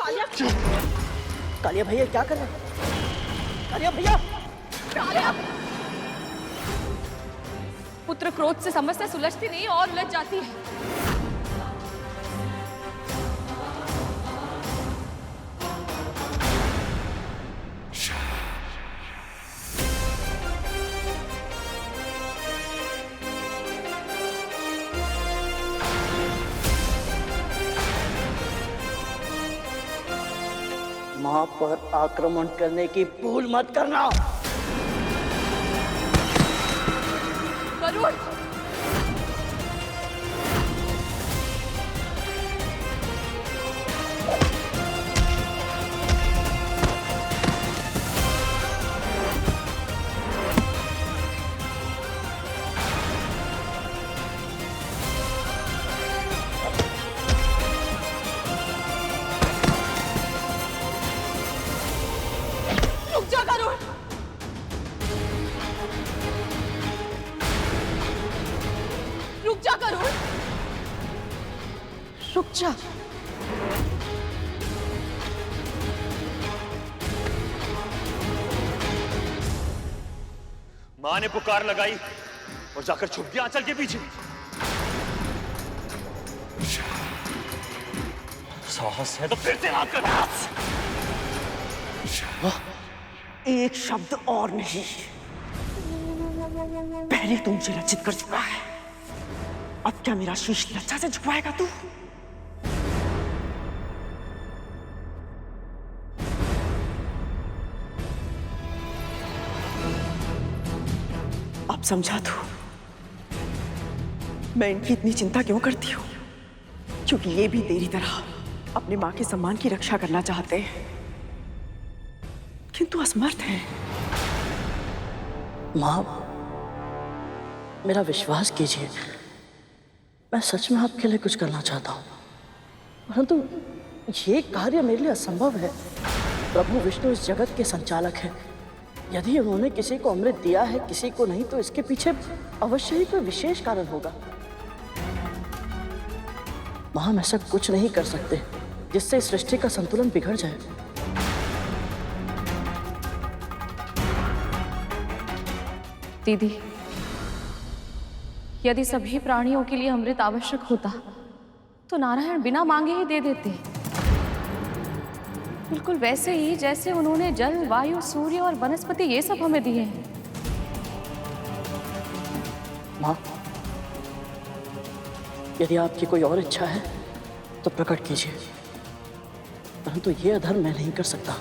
कालिया, कालिया भैया क्या कर रहे हैं? कालिया भैया, कालिया! पुत्र क्रोध से समस्या सुलझती नहीं और उलझ जाती है। मां पर आक्रमण करने की भूल मत करना। गरुड़! रुक जा गरुड़! रुक जा गरुड़! रुक जा। मां ने पुकार लगाई और जाकर छुप गया आंचल के पीछे। साहस है तो फिर से हाथ कर। एक शब्द और नहीं, पहले तू मुझे लज्जित कर चुका है, अब क्या मेरा शीश लज्जा से झुकवाएगा तू? अब समझा तू मैं इनकी इतनी चिंता क्यों करती हूँ, क्योंकि ये भी तेरी तरह अपने मां के सम्मान की रक्षा करना चाहते हैं, किंतु असमर्थ है। मां, मेरा विश्वास कीजिए, मैं सच में आपके लिए कुछ करना चाहता हूं, परंतु ये कार्य मेरे लिए असंभव है। प्रभु विष्णु इस जगत के संचालक हैं। यदि उन्होंने किसी को अमृत दिया है, किसी को नहीं, तो इसके पीछे अवश्य ही कोई विशेष कारण होगा। मां, हम ऐसा कुछ नहीं कर सकते जिससे इस सृष्टि का संतुलन बिगड़ जाए। दीदी, यदि सभी प्राणियों के लिए अमृत आवश्यक होता तो नारायण बिना मांगे ही दे देते, बिल्कुल वैसे ही जैसे उन्होंने जल, वायु, सूर्य और वनस्पति ये सब हमें दिए हैं। मां, यदि आपकी कोई और इच्छा है तो प्रकट कीजिए, परंतु ये अधर्म मैं नहीं कर सकता।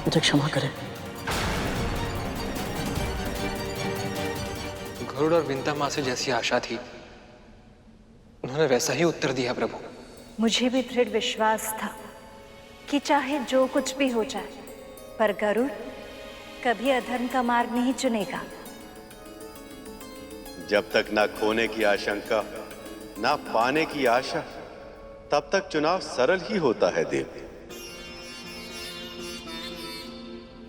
मुझे क्षमा करें। गरुड़ और विंता माँ से जैसी आशा थी, उन्होंने वैसा ही उत्तर दिया प्रभु। मुझे भी दृढ़ विश्वास था कि चाहे जो कुछ भी हो जाए, पर गरुड़ कभी अधर्म का मार्ग नहीं चुनेगा। जब तक ना खोने की आशंका, ना पाने की आशा, तब तक चुनाव सरल ही होता है देव।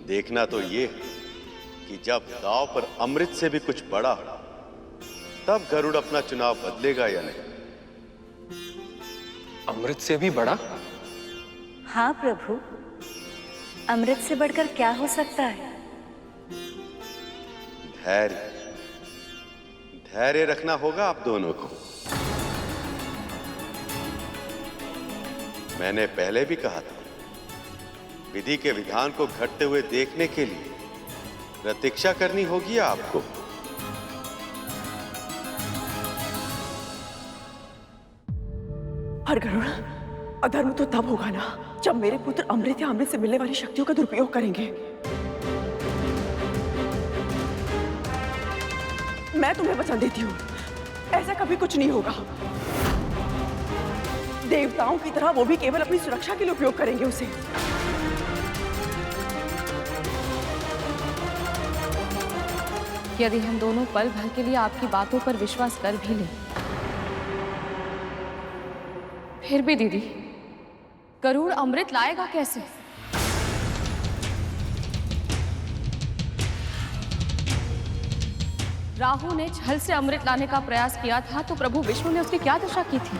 देखना तो ये कि जब दांव पर अमृत से भी कुछ बड़ा, तब गरुड़ अपना चुनाव बदलेगा या नहीं। अमृत से भी बड़ा? हाँ प्रभु, अमृत से बढ़कर क्या हो सकता है? धैर्य, धैर्य रखना होगा आप दोनों को। मैंने पहले भी कहा था, विधि के विधान को घटते हुए देखने के लिए प्रतीक्षा करनी होगी आपको। पर गरुड़, अधर्म तो तब होगा ना जब मेरे पुत्र अमृत या अमृत से मिलने वाली शक्तियों का दुरुपयोग करेंगे। मैं तुम्हें वचन देती हूँ, ऐसा कभी कुछ नहीं होगा। देवताओं की तरह वो भी केवल अपनी सुरक्षा के लिए उपयोग करेंगे उसे। यदि हम दोनों पल भर के लिए आपकी बातों पर विश्वास कर भी लें, फिर भी दीदी, गरुड़ अमृत लाएगा कैसे? राहु ने छल से अमृत लाने का प्रयास किया था तो प्रभु विष्णु ने उसकी क्या दशा की थी?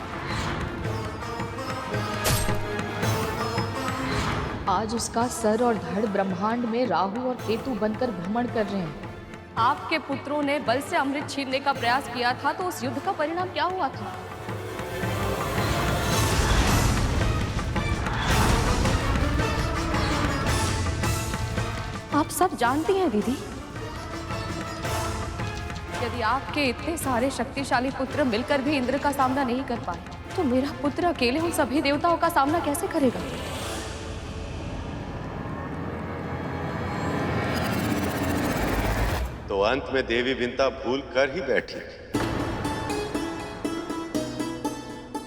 आज उसका सर और धड़ ब्रह्मांड में राहु और केतु बनकर भ्रमण कर रहे हैं। आपके पुत्रों ने बल से अमृत छीनने का प्रयास किया था तो उस युद्ध का परिणाम क्या हुआ था? आप सब जानती हैं दीदी। यदि आपके इतने सारे शक्तिशाली पुत्र मिलकर भी इंद्र का सामना नहीं कर पाए तो मेरा पुत्र अकेले उन सभी देवताओं का सामना कैसे करेगा? तो अंत में देवी विंता भूल कर ही बैठी।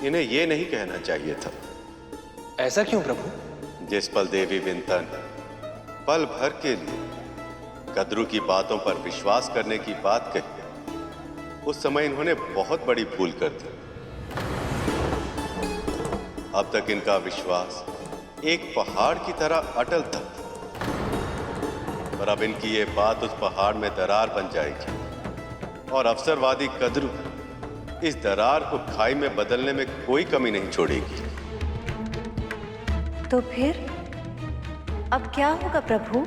इन्हें यह नहीं कहना चाहिए था। ऐसा क्यों प्रभु? जिस पल देवी विंता ने पल भर के लिए कद्रू की बातों पर विश्वास करने की बात कही, उस समय इन्होंने बहुत बड़ी भूल कर दी। अब तक इनका विश्वास एक पहाड़ की तरह अटल था, पर अब इनकी ये बात उस पहाड़ में दरार बन जाएगी और अवसरवादी कद्रू इस दरार को खाई में बदलने में कोई कमी नहीं छोड़ेगी। तो फिर अब क्या होगा प्रभु?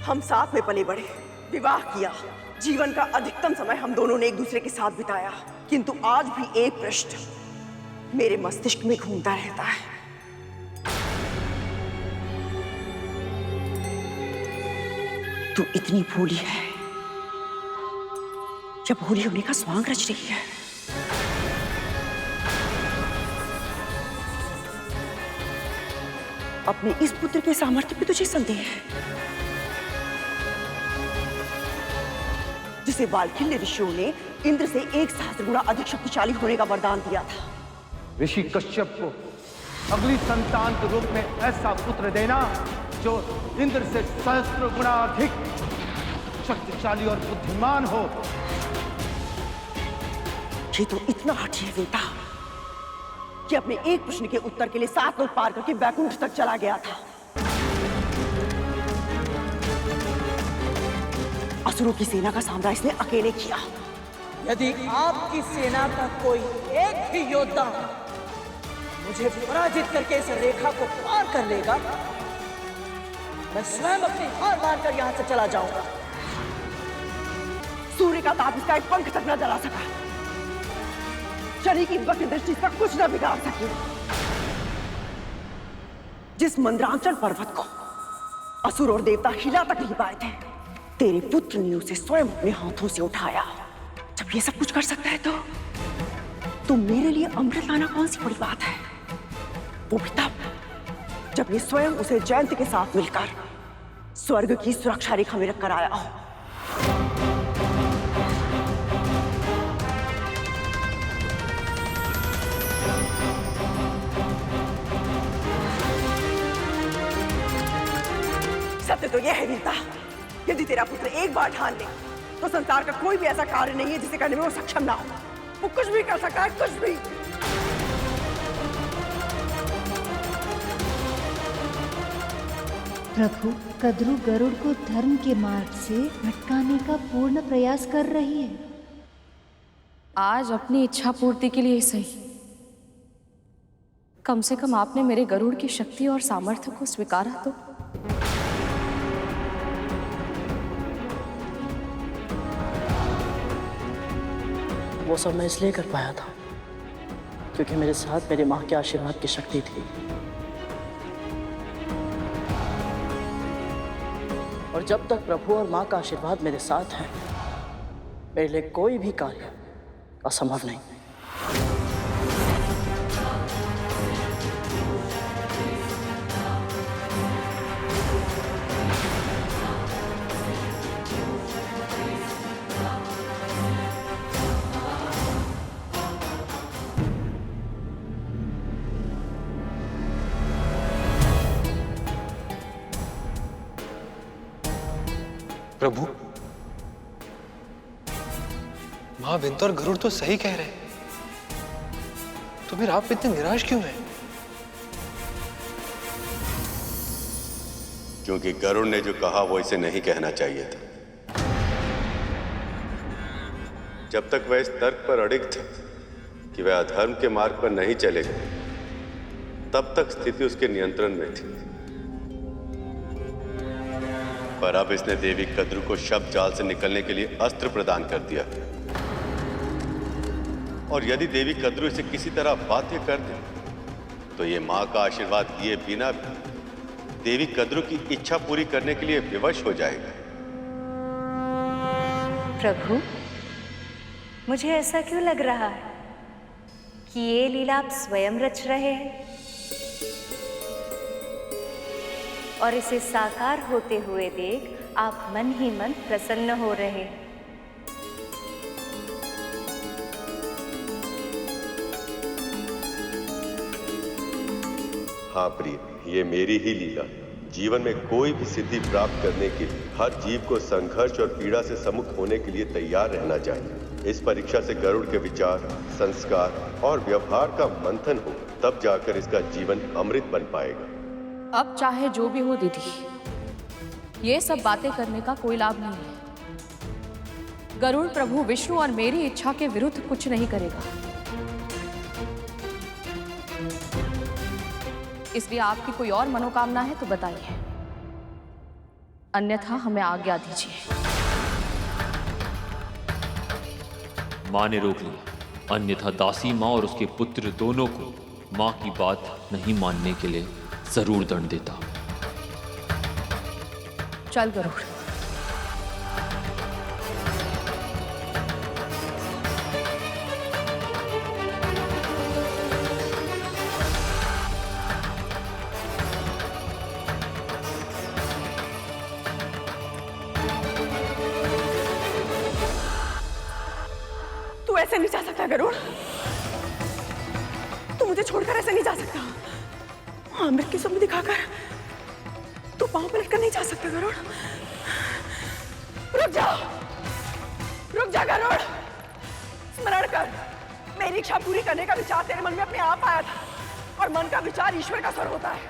हम साथ में पले बढ़े, विवाह किया, जीवन का अधिकतम समय हम दोनों ने एक दूसरे के साथ बिताया, किंतु आज भी एक प्रश्न मेरे मस्तिष्क में घूमता रहता है। तू इतनी भोली है या भोली होने का स्वांग रच रही है? अपने इस पुत्र के सामर्थ्य पे तुझे संदेह है, जिसे वाल्खिल्य ऋषियों ने इंद्र से 1,000 गुना अधिक शक्तिशाली होने का वरदान दिया था। ऋषि कश्यप को अगली संतान के रूप में ऐसा पुत्र देना जो इंद्र से 1,000 गुना अधिक शक्तिशाली और बुद्धिमान हो। ये तो इतना हठी है बेटा कि अपने एक प्रश्न के उत्तर के लिए 7 लोक पार करके वैकुंठ तक चला गया था। असुरों की सेना का सामना इसने अकेले किया। यदि आपकी सेना का कोई एक भी योद्धा मुझे पराजित करके इस रेखा को पार कर लेगा, मैं स्वयं अपनी हार मानकर यहां से चला जाऊंगा। सूर्य का ताप इसका एक पंख तक न जला सका, शनि की वक्र दृष्टि इसका कुछ न बिगाड़ सकी। जिस मंद्रांचल पर्वत को असुर और देवता हिला तक नहीं पाए थे, तेरे पुत्र ने उसे स्वयं अपने हाथों से उठाया। जब ये सब कुछ कर सकता है तो मेरे लिए अमृत लाना कौन सी बड़ी बात है? वो भी तब जब ये स्वयं उसे जयंत के साथ मिलकर स्वर्ग की सुरक्षा रेखा में रखकर आया हो। सत्य तो यह है वीरता, यदि तेरा पुत्र एक बार ठान ले तो संसार का कोई भी ऐसा कार्य नहीं है जिसे करने में वो सक्षम ना हो। वो कुछ भी कर सकता है, कुछ भी। प्रभु, कद्रू गरुड़ को धर्म के मार्ग से भटकाने का पूर्ण प्रयास कर रही है। आज अपनी इच्छा पूर्ति के लिए सही, कम से कम आपने मेरे गरुड़ की शक्ति और सामर्थ्य को स्वीकारा तो। वो सब मैं इसलिए कर पाया था क्योंकि मेरे साथ मेरी माँ के आशीर्वाद की शक्ति थी, और जब तक प्रभु और माँ का आशीर्वाद मेरे साथ है, मेरे लिए कोई भी कार्य असंभव नहीं। प्रभु, मां विंता और गरुड़ तो सही कह रहे हैं, तो फिर आप इतने निराश क्यों हैं? क्योंकि गरुड़ ने जो कहा वो इसे नहीं कहना चाहिए था। जब तक वह इस तर्क पर अड़िग था कि वह अधर्म के मार्ग पर नहीं चलेगा, तब तक स्थिति उसके नियंत्रण में थी। पर अब इसने देवी कद्रू को शब्द जाल से निकलने के लिए अस्त्र प्रदान कर दिया। और यदि देवी कद्रू इसे किसी तरह बाध्य कर दे तो ये मां का आशीर्वाद दिए बिना भी देवी कद्रू की इच्छा पूरी करने के लिए विवश हो जाएगा। प्रभु, मुझे ऐसा क्यों लग रहा है कि ये लीला आप स्वयं रच रहे हैं और इसे साकार होते हुए देख आप मन ही मन प्रसन्न हो रहे हैं। हाँ प्रिय, ये मेरी ही लीला। जीवन में कोई भी सिद्धि प्राप्त करने के लिए हर जीव को संघर्ष और पीड़ा से सम्मुख होने के लिए तैयार रहना चाहिए। इस परीक्षा से गरुड़ के विचार, संस्कार और व्यवहार का मंथन हो, तब जाकर इसका जीवन अमृत बन पाएगा। अब चाहे जो भी हो दीदी, ये सब बातें करने का कोई लाभ नहीं है। गरुड़ प्रभु विष्णु और मेरी इच्छा के विरुद्ध कुछ नहीं करेगा, इसलिए आपकी कोई और मनोकामना है तो बताइए, अन्यथा हमें आज्ञा दीजिए। मां ने रोक लिया, अन्यथा दासी मां और उसके पुत्र दोनों को मां की बात नहीं मानने के लिए जरूर दंड देता। चल गरुड़। तू ऐसे नहीं जा सकता गरुड़, तू मुझे छोड़कर ऐसे नहीं जा सकता। अमृत की स्वप्न दिखाकर तू पांव पलट कर नहीं जा सकता गरुड़। रुक जा गरुड़। स्मरण कर, मेरी इच्छा पूरी करने का विचार तेरे मन में अपने आप आया था और मन का विचार ईश्वर का स्वर होता है।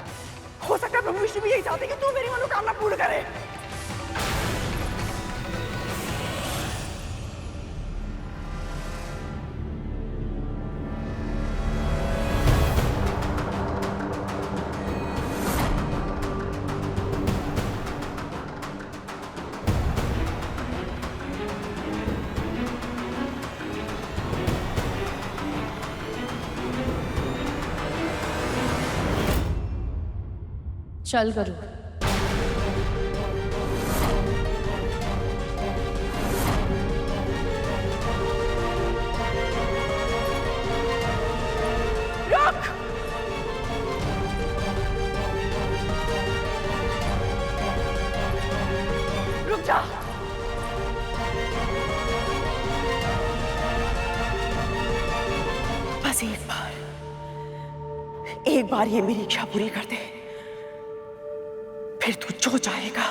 हो सकता है प्रभु विष्णु भी यही चाहते कि तू मेरी मनोकामना पूर्ण करे। चल गरुड़। रुक। रुक जा। बस एक बार ये मेरी इच्छा पूरी कर दे, फिर तू जो चाहेगा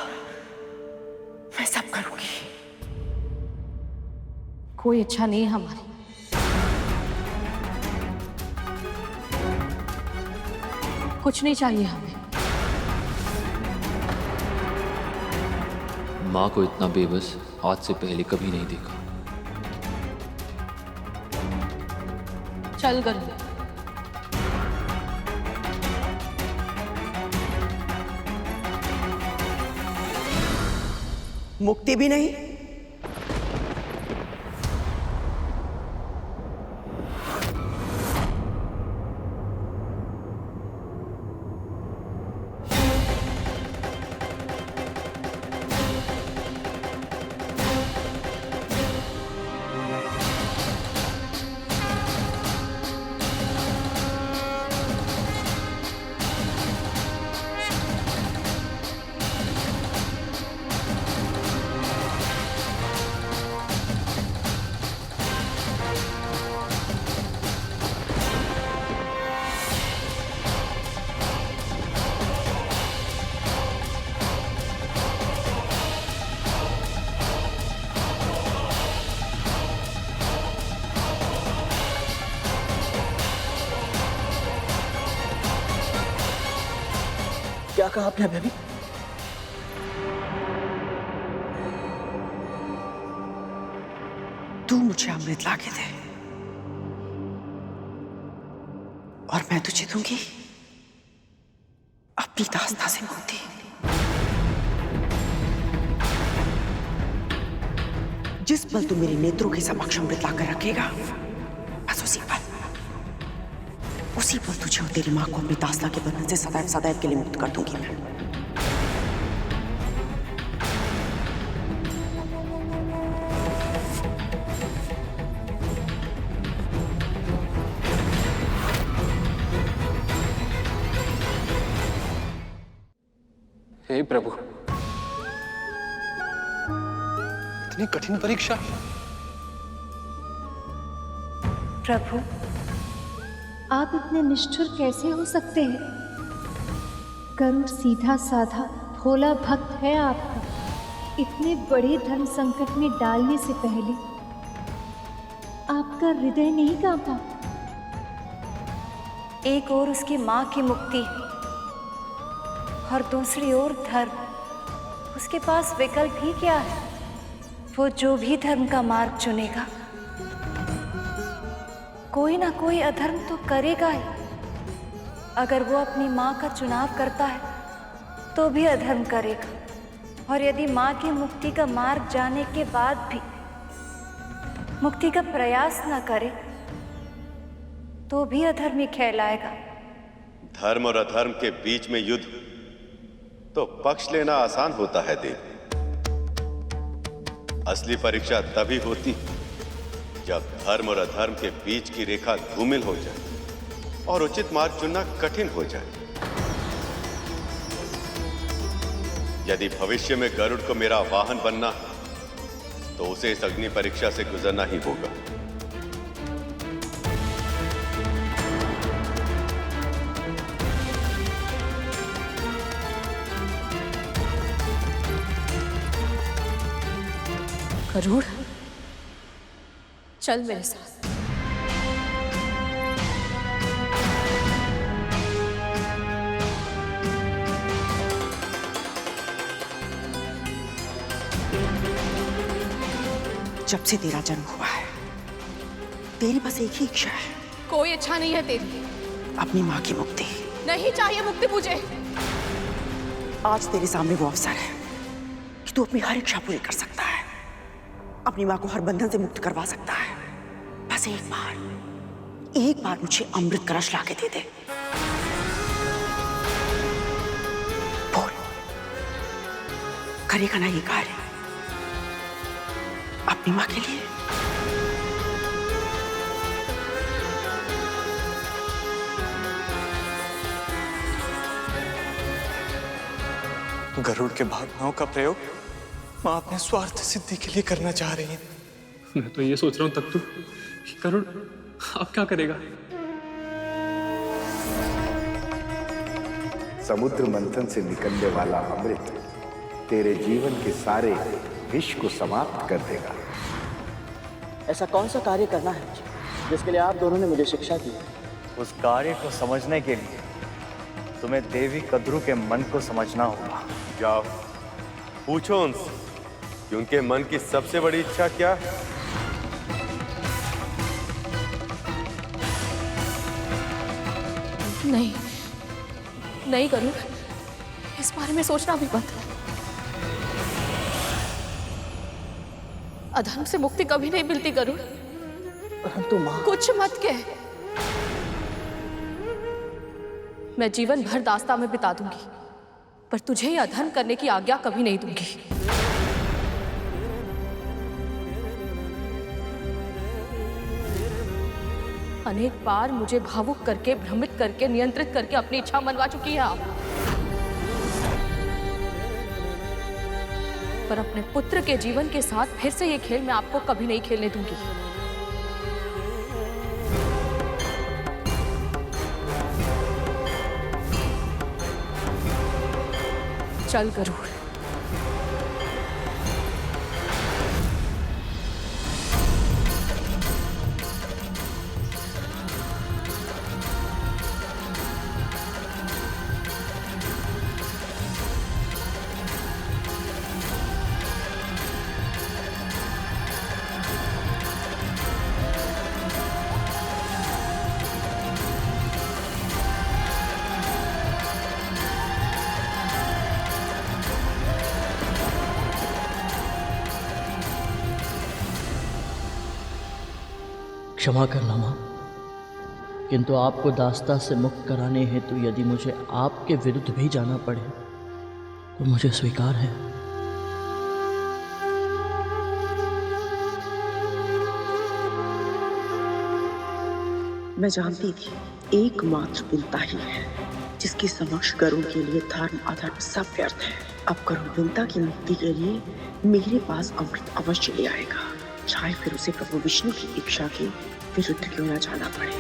मैं सब करूंगी। कोई इच्छा नहीं है हमारी। कुछ नहीं चाहिए हमें। मां को इतना बेबस आज से पहले कभी नहीं देखा। चल गरुड़। मुक्ति भी नहीं, क्या कहा आपने अभी? तू मुझे अमृत लाके दे और मैं तुझे दूंगी अपनी दास्ता से मुक्ति। जिस पल तू मेरे नेत्रों के समक्ष अमृत लाकर रखेगा, बस उसी पल तुझे और तेरी मां को अपनी दास्ता के बंधन से सदैव सदैव के लिए मुक्त कर दूंगी मैं। हे प्रभु, इतनी कठिन परीक्षा। प्रभु, आप इतने निष्ठुर कैसे हो सकते हैं? गरुड़ सीधा साधा भोला भक्त है आपका। इतने बड़े धर्म संकट में डालने से पहले आपका हृदय नहीं कांपा? एक ओर उसकी मां की मुक्ति और दूसरी ओर धर्म। उसके पास विकल्प ही क्या है? वो जो भी धर्म का मार्ग चुनेगा, कोई ना कोई अधर्म तो करेगा ही। अगर वो अपनी मां का चुनाव करता है तो भी अधर्म करेगा, और यदि मां की मुक्ति का मार्ग जाने के बाद भी मुक्ति का प्रयास न करे तो भी अधर्म ही कहलाएगा। धर्म और अधर्म के बीच में युद्ध तो पक्ष लेना आसान होता है देवी। असली परीक्षा तभी होती जब धर्म और अधर्म के बीच की रेखा धूमिल हो जाए और उचित मार्ग चुनना कठिन हो जाए। यदि भविष्य में गरुड़ को मेरा वाहन बनना है तो उसे इस अग्नि परीक्षा से गुजरना ही होगा। गरुड़, चल मेरे साथ। जब से तेरा जन्म हुआ है तेरी बस एक ही इच्छा है। कोई इच्छा नहीं है तेरी। अपनी मां की मुक्ति। नहीं चाहिए मुक्ति मुझे। आज तेरे सामने वो अवसर है कि तू अपनी हर इच्छा पूरी कर सकता है, अपनी मां को हर बंधन से मुक्त करवा सकता है। बस एक बार मुझे अमृत कलश लाके दे दे। बोल, करेगा ना ये कार्य अपनी मां के लिए? गरुड़ के भावनाओं का प्रयोग मां अपने स्वार्थ सिद्धि के लिए करना चाह रही है। मैं तो ये सोच रहा हूं तख्तू कि गरुड़ अब क्या करेगा? समुद्र मंथन से निकलने वाला अमृत तेरे जीवन के सारे विष को समाप्त कर देगा। ऐसा कौन सा कार्य करना है जिसके लिए आप दोनों ने मुझे शिक्षा दी? उस कार्य को समझने के लिए तुम्हें देवी कद्रू के मन को समझना होगा। जाओ पूछो उनसे कि उनके मन की सबसे बड़ी इच्छा क्या है। नहीं नहीं गरुड़, इस बारे में सोचना भी मत। अधर्म से मुक्ति कभी नहीं मिलती गरुड़। परंतु मां, कुछ मत कह। मैं जीवन भर दास्ता में बिता दूंगी, पर तुझे यह अधर्म करने की आज्ञा कभी नहीं दूंगी। अनेक बार मुझे भावुक करके, भ्रमित करके, नियंत्रित करके अपनी इच्छा मनवा चुकी है आप। पर अपने पुत्र के जीवन के साथ फिर से ये खेल मैं आपको कभी नहीं खेलने दूंगी। चल गरुड़। क्षमा करना माँ, किंतु आपको दास्ता से मुक्त कराने हेतु यदि मुझे आपके विरुद्ध भी जाना पड़े तो मुझे स्वीकार है। मैं जानती थी एकमात्र विंता ही है जिसके समक्ष गरुड़ के लिए धर्म अधर्म सब व्यर्थ है। अब गरुड़ विंता की मुक्ति के लिए मेरे पास अमृत अवश्य ले आएगा, चाहे फिर उसे प्रभु विष्णु की इच्छा के विरुद्ध क्यों न जाना पड़े।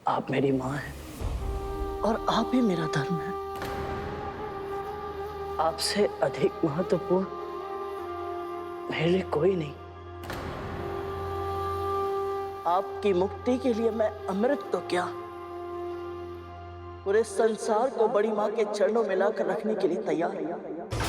आप मेरी माँ हैं और आप ही मेरा धर्म है। आपसे अधिक महत्वपूर्ण मेरे लिए कोई नहीं। आपकी मुक्ति के लिए मैं अमृत तो क्या, पूरे संसार को बड़ी माँ के चरणों में लाकर रखने के लिए तैयार है।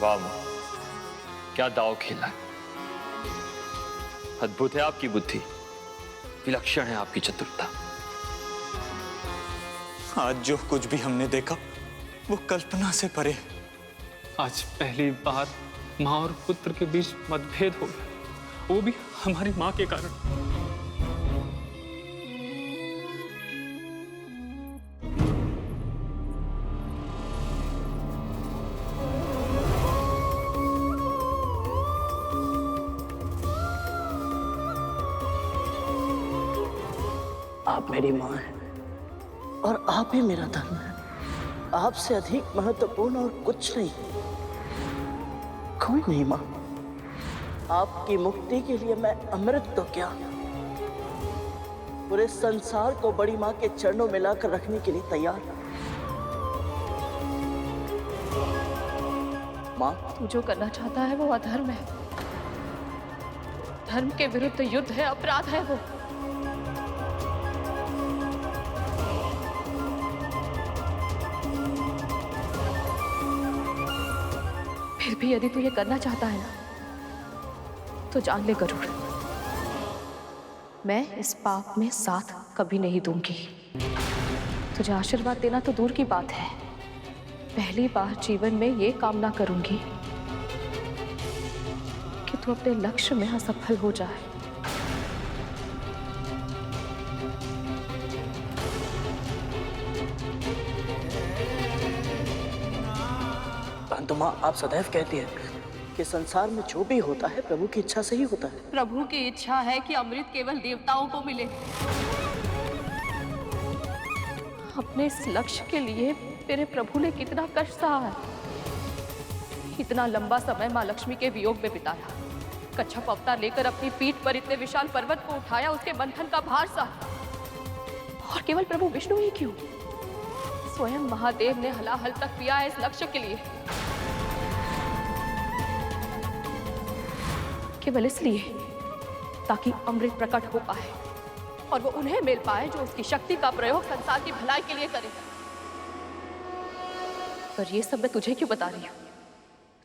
वाह मां, क्या दाव खेला है। अद्भुत है आपकी बुद्धि, विलक्षण है आपकी चतुरता। आज जो कुछ भी हमने देखा वो कल्पना से परे। आज पहली बार माँ और पुत्र के बीच मतभेद हो गया, वो भी हमारी माँ के कारण। आप मेरी माँ हैं और आप ही मेरा धर्म है। आपसे अधिक महत्वपूर्ण और कुछ नहीं, कोई नहीं माँ। आपकी मुक्ति के लिए मैं अमृत तो क्या, पूरे संसार को बड़ी माँ के चरणों में लाकर रखने के लिए तैयार हूं। माँ, तू जो करना चाहता है वो अधर्म है, धर्म के विरुद्ध युद्ध है, अपराध है वो। फिर भी यदि तू ये करना चाहता है ना तो जान ले गरुड़, मैं इस पाप में साथ कभी नहीं दूंगी। तुझे आशीर्वाद देना तो दूर की बात है, पहली बार जीवन में ये कामना करूंगी कि तू अपने लक्ष्य में असफल हो जाए। परंतु माँ, आप सदैव कहती है कि संसार में जो भी होता है प्रभु की इच्छा से ही होता है। प्रभु की इच्छा है कि अमृत केवल देवताओं को मिले। अपने इस लक्ष्य के लिए मेरे प्रभु ने कितना कष्ट सहा है, इतना लंबा समय माँ लक्ष्मी के वियोग में बिताया, कच्छप अवतार लेकर अपनी पीठ पर इतने विशाल पर्वत को उठाया, उसके बंधन का भार सहा। और केवल प्रभु विष्णु ही क्यों, स्वयं महादेव ने हलाहल तक पिया है इस लक्ष्य के लिए, केवल इसलिए ताकि अमृत प्रकट हो पाए और वो उन्हें मिल पाए जो उसकी शक्ति का प्रयोग संसार की भलाई के लिए करेगा। पर ये सब मैं तुझे क्यों बता रही हूँ,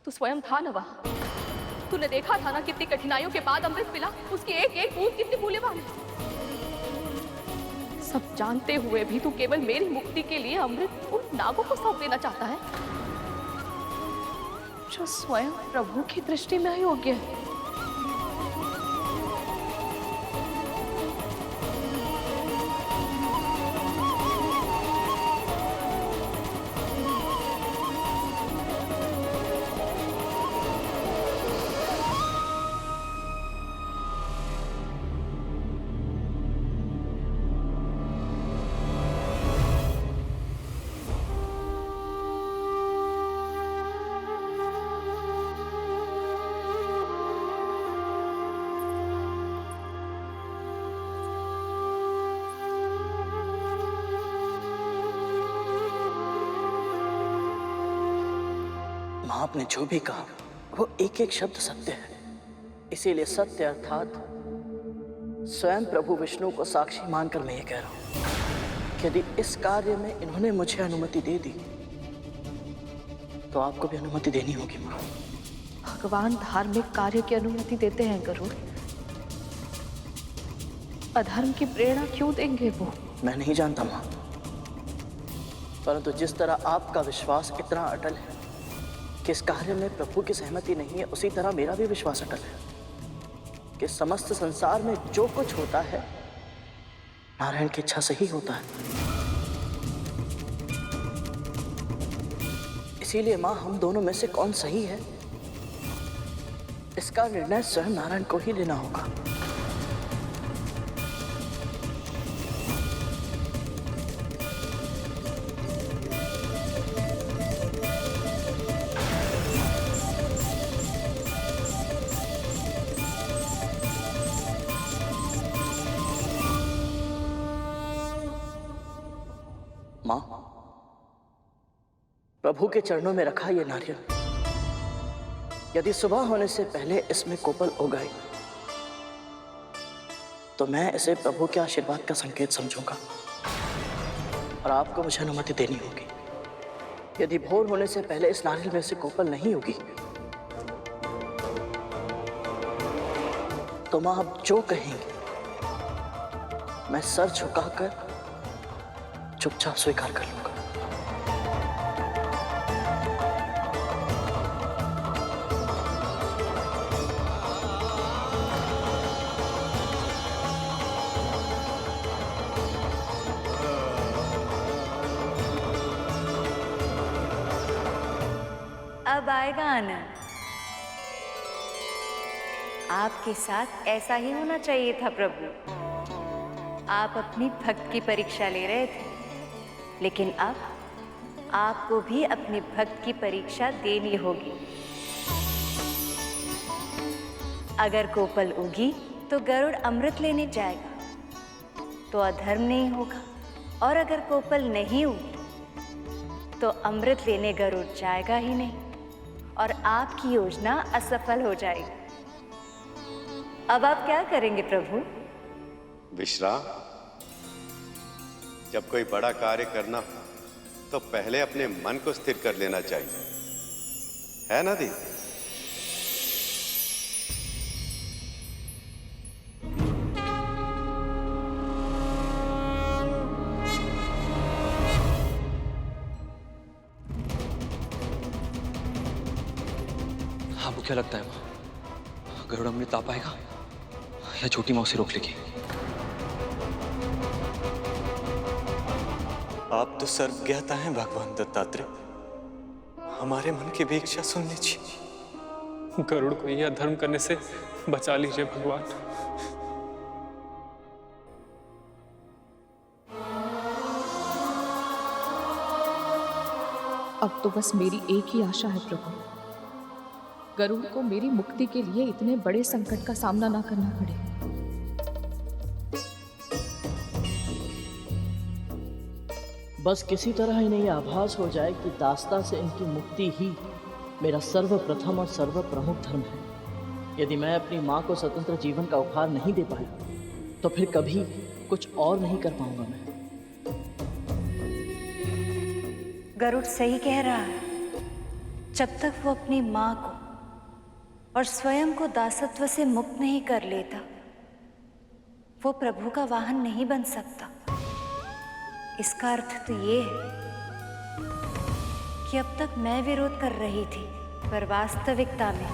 तू स्वयं था ना वहां, तूने देखा था ना कितनी कठिनाइयों के बाद अमृत मिला, उसकी एक एक बूंद कितनी मूल्यवान है। सब जानते हुए भी तू केवल मेरी मुक्ति के लिए अमृत उन नागों को सौंप देना चाहता है जो स्वयं प्रभु की दृष्टि में अयोग्य है। माँ आपने जो भी कहा वो एक एक शब्द सत्य है। इसीलिए सत्य अर्थात स्वयं प्रभु विष्णु को साक्षी मानकर मैं ये कह रहा हूं कि यदि इस कार्य में इन्होंने मुझे अनुमति दे दी तो आपको भी अनुमति देनी होगी माँ। भगवान धार्मिक कार्य की अनुमति देते हैं गरुड़, अधर्म की प्रेरणा क्यों देंगे वो? मैं नहीं जानता माँ, परंतु जिस तरह आपका विश्वास इतना अटल है कि इस कार्य में प्रभु की सहमति नहीं है, उसी तरह मेरा भी विश्वास अटल है कि समस्त संसार में जो कुछ होता है नारायण की इच्छा से ही होता है। इसीलिए माँ हम दोनों में से कौन सही है इसका निर्णय स्वयं नारायण को ही लेना होगा। माँ, प्रभु के चरणों में रखा ये नारियल यदि सुबह होने से पहले इसमें कोपल उगाई तो मैं इसे प्रभु के आशीर्वाद का संकेत समझूंगा और आपको मुझे अनुमति देनी होगी। यदि भोर होने से पहले इस नारियल में से कोपल नहीं होगी तो माँ आप जो कहेंगे मैं सर झुकाकर चुपचाप स्वीकार कर लूंगा। अब आएगा आनंद। आपके साथ ऐसा ही होना चाहिए था प्रभु। आप अपनी भक्त की परीक्षा ले रहे थे, लेकिन अब आपको भी अपने भक्त की परीक्षा देनी होगी। अगर कोपल उगी तो गरुड़ अमृत लेने जाएगा तो अधर्म नहीं होगा, और अगर कोपल नहीं उगी तो अमृत लेने गरुड़ जाएगा ही नहीं और आपकी योजना असफल हो जाएगी। अब आप क्या करेंगे प्रभु? विश्राम। जब कोई बड़ा कार्य करना हो तो पहले अपने मन को स्थिर कर लेना चाहिए, है ना दी? आपको क्या लगता है माँ, गरुड़ अमृत आ पाएगा या छोटी माँ उसे रोक लेगी? आप तो सर्वज्ञाता हैं भगवान दत्तात्रेय, हमारे मन की भी इच्छा सुन लीजिए। गरुड़ को यह अधर्म करने से बचा लीजिए भगवान। अब तो बस मेरी एक ही आशा है प्रभु, गरुड़ को मेरी मुक्ति के लिए इतने बड़े संकट का सामना ना करना पड़े। बस किसी तरह इन्हें यह आभास हो जाए कि दास्ता से इनकी मुक्ति ही मेरा सर्वप्रथम और सर्व प्रमुख धर्म है। यदि मैं अपनी माँ को स्वतंत्र जीवन का उपहार नहीं दे पाया तो फिर कभी कुछ और नहीं कर पाऊंगा मैं। गरुड़ सही कह रहा है। जब तक वो अपनी माँ को और स्वयं को दासत्व से मुक्त नहीं कर लेता, वो प्रभु का वाहन नहीं बन सकता। इसका अर्थ तो ये है कि अब तक मैं विरोध कर रही थी, पर वास्तविकता में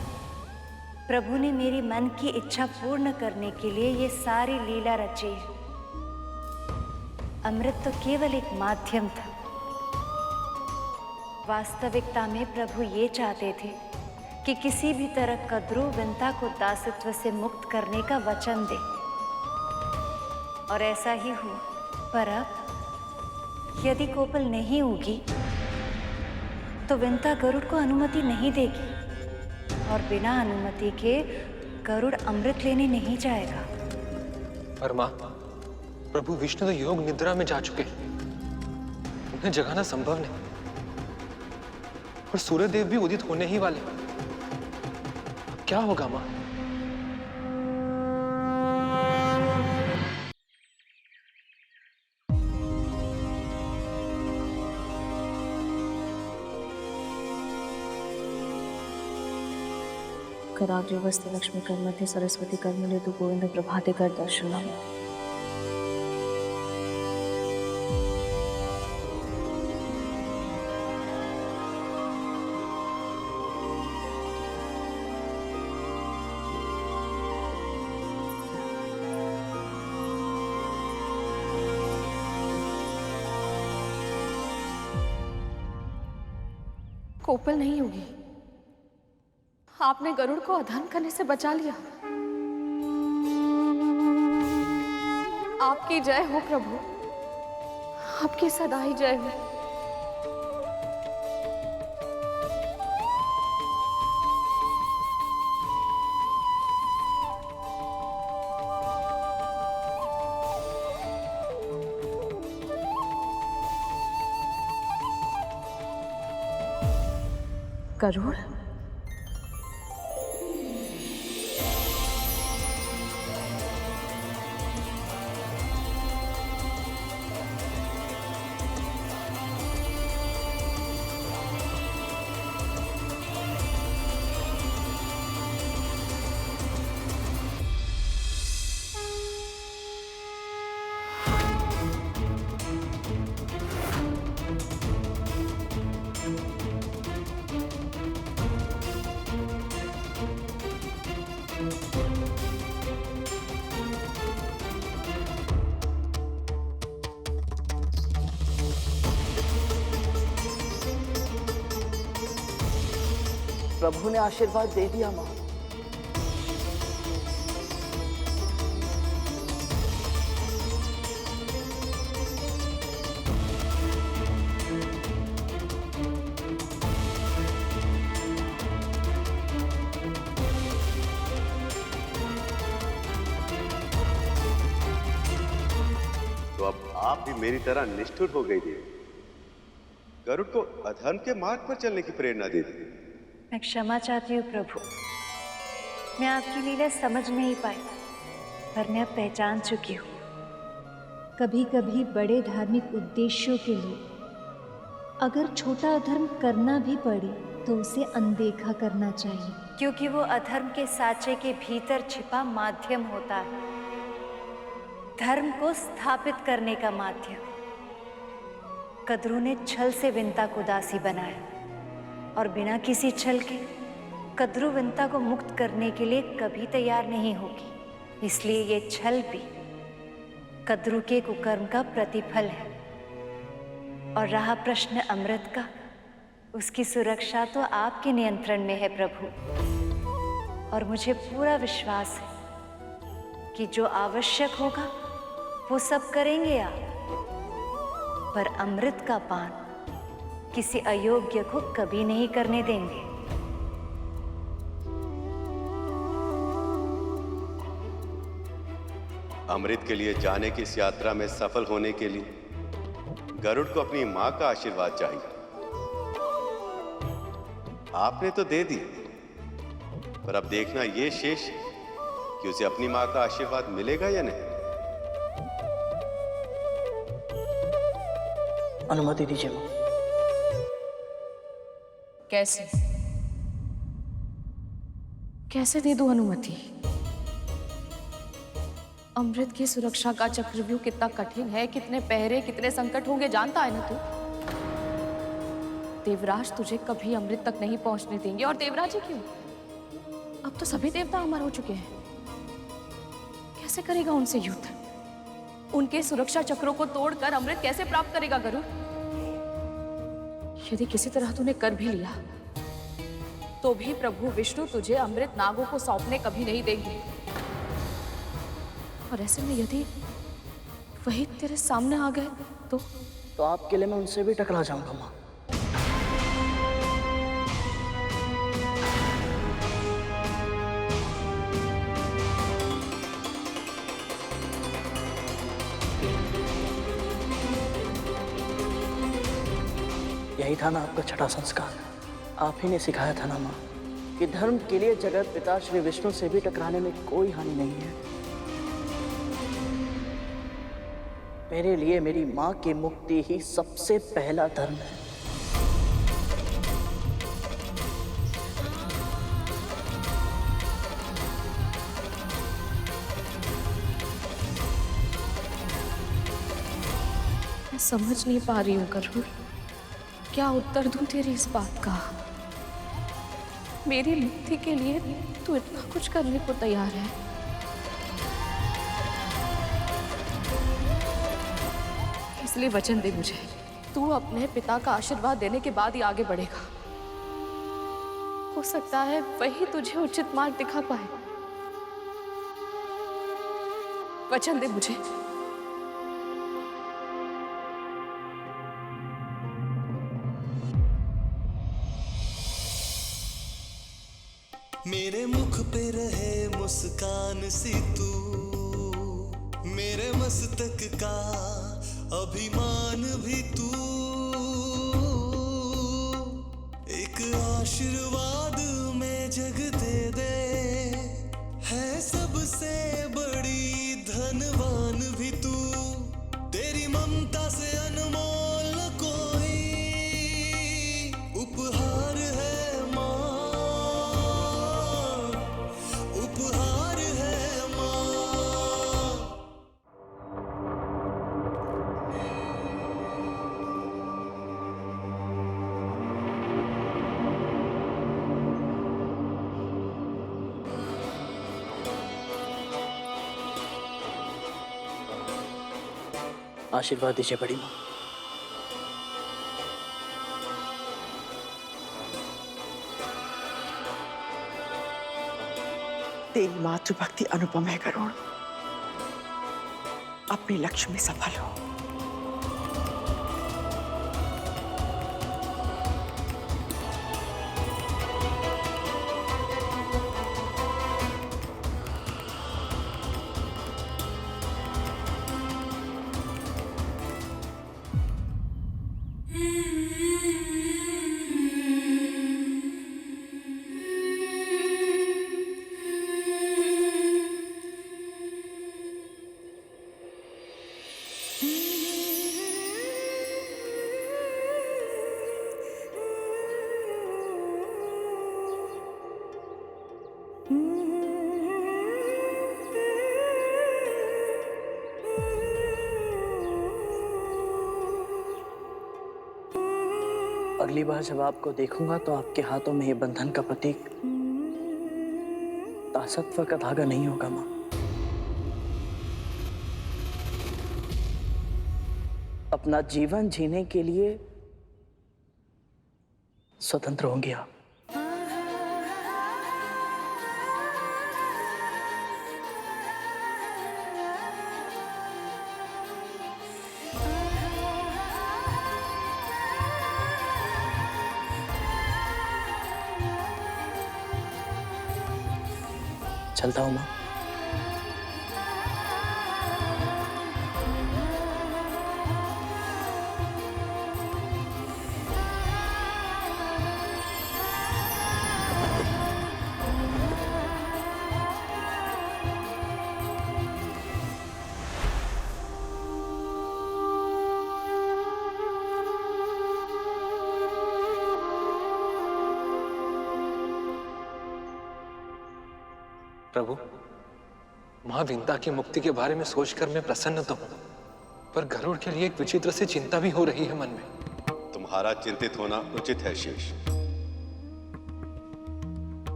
प्रभु ने मेरी मन की इच्छा पूर्ण करने के लिए ये सारी लीला रची है। अमृत तो केवल एक माध्यम था। वास्तविकता में प्रभु ये चाहते थे कि किसी भी तरह कद्रू विंता को दासत्व से मुक्त करने का वचन दे, और ऐसा ही हुआ। पर अब यदि कोपल नहीं होगी तो विंता गरुड़ को अनुमति नहीं देगी, और बिना अनुमति के गरुड़ अमृत लेने नहीं जाएगा। पर माँ, प्रभु विष्णु तो योग निद्रा में जा चुके, उन्हें जगाना संभव नहीं, और सूर्यदेव भी उदित होने ही वाले। अब क्या होगा माँ? कराग्रवस्ते लक्ष्मी कर्मध्ये सरस्वती कर्मणे तु गोविंद प्रभाते कर दर्शनम। कोपल नहीं होगी। आपने गरुड़ को अधर्म करने से बचा लिया। आपकी जय हो प्रभु, आपकी सदा ही जय हो। गरुड़, प्रभु ने आशीर्वाद दे दिया मां। तो अब आप भी मेरी तरह निष्ठुर हो गई थी, गरुड़ को अधर्म के मार्ग पर चलने की प्रेरणा दे दी। मैं क्षमा चाहती हूँ प्रभु, मैं आपकी लीला समझ नहीं पाई, पर मैं अब पहचान चुकी हूँ। कभी कभी बड़े धार्मिक उद्देश्यों के लिए अगर छोटा अधर्म करना भी पड़े तो उसे अनदेखा करना चाहिए, क्योंकि वो अधर्म के साँचे के भीतर छिपा माध्यम होता है, धर्म को स्थापित करने का माध्यम। कद्रू ने छल से विंता को दासी बनाया, और बिना किसी छल के कद्रू विंता को मुक्त करने के लिए कभी तैयार नहीं होगी। इसलिए ये छल भी कद्रू के कुकर्म का प्रतिफल है। और रहा प्रश्न अमृत का, उसकी सुरक्षा तो आपके नियंत्रण में है प्रभु, और मुझे पूरा विश्वास है कि जो आवश्यक होगा वो सब करेंगे आप। पर अमृत का पान किसी अयोग्य को कभी नहीं करने देंगे। अमृत के लिए जाने की इस यात्रा में सफल होने के लिए गरुड़ को अपनी मां का आशीर्वाद चाहिए। आपने तो दे दी, पर अब देखना ये शेष कि उसे अपनी मां का आशीर्वाद मिलेगा या नहीं। अनुमति दीजिए मां। कैसे कैसे दे दूं अनुमति? अमृत की सुरक्षा का चक्रव्यूह कितना कठिन है, कितने पहरे, कितने संकट होंगे जानता है ना तू। देवराज तुझे कभी अमृत तक नहीं पहुंचने देंगे। और देवराज ही क्यों, अब तो सभी देवता अमर हो चुके हैं। कैसे करेगा उनसे युद्ध? उनके सुरक्षा चक्रों को तोड़कर अमृत कैसे प्राप्त करेगा गरुड़? यदि किसी तरह तूने कर भी लिया तो भी प्रभु विष्णु तुझे अमृत नागों को सौंपने कभी नहीं देंगे। और ऐसे में यदि वही तेरे सामने आ गए तो आपके लिए मैं उनसे भी टकरा जाऊंगा माँ। यही था ना आपका छठा संस्कार। आप ही ने सिखाया था ना माँ कि धर्म के लिए जगत पिता श्री विष्णु से भी टकराने में कोई हानि नहीं है। मेरे लिए मेरी माँ की मुक्ति ही सबसे पहला धर्म है। मैं समझ नहीं पा रही हूँ गरुड़, क्या उत्तर दूं तेरी इस बात का। मेरी मुक्ति के लिए तू इतना कुछ करने को तैयार है। इसलिए वचन दे मुझे, तू अपने पिता का आशीर्वाद देने के बाद ही आगे बढ़ेगा। हो सकता है वही तुझे उचित मार्ग दिखा पाए। वचन दे मुझे। मेरे मुख पे रहे मुस्कान सी तू, मेरे मस्तक का अभिमान भी तू, एक आशीर्वाद में जग दे दे, है सबसे बड़ी धनवान भी तू, तेरी ममता से अनमोल कोई उपहार है। आशीर्वाद दीजिए बड़ी माँ। तेरी मातृभक्ति अनुपम है गरुड़, अपने लक्ष्य में सफल हो। अगली बार जब आपको देखूंगा तो आपके हाथों में ये बंधन का प्रतीक दासत्व का धागा नहीं होगा माँ। अपना जीवन जीने के लिए स्वतंत्र होंगे आप। चलता हूँ माँ। प्रभु, माँ विंता की मुक्ति के बारे में सोचकर मैं प्रसन्न तो हूं, पर गरुड़ के लिए एक विचित्र सी चिंता भी हो रही है मन में। तुम्हारा चिंतित होना उचित है शेष,